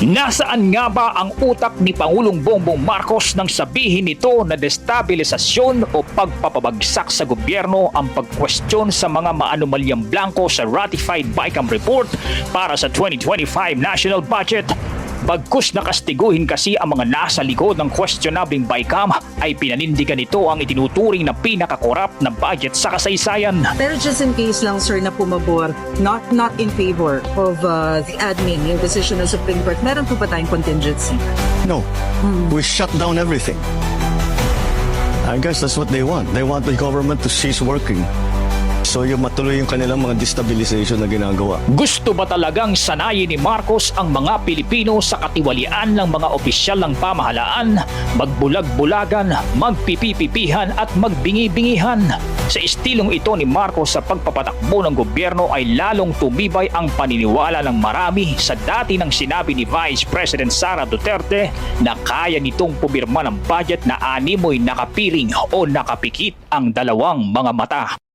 Nasaan nga ba ang utak ni Pangulong Bongbong Marcos nang sabihin nito na destabilisasyon o pagpapabagsak sa gobyerno ang pagkwestiyon sa mga maanumalyang blanco sa ratified BICAM report para sa 2025 national budget? Bagkus nakastiguhin kasi ang mga nasa likod ng questionabling BICAM ay pinanindigan nito ang itinuturing na pinakakorap na budget sa kasaysayan. Pero just in case lang, sir, na pumabor, not in favor of the admin, yung decision ng Supreme Court, meron po ba tayong contingency? No. We shut down everything. I guess that's what they want. They want the government to cease working. So yung matuloy yung kanilang mga destabilization na ginagawa. Gusto ba talagang sanayin ni Marcos ang mga Pilipino sa katiwalian ng mga opisyal ng pamahalaan, magbulag-bulagan, magpipipipihan at magbingi-bingihan? Sa estilong ito ni Marcos sa pagpapatakbo ng gobyerno ay lalong tumibay ang paniniwala ng marami sa dati ng sinabi ni Vice President Sara Duterte na kaya nitong pumirma ng budget na animoy nakapiring o nakapikit ang dalawang mga mata.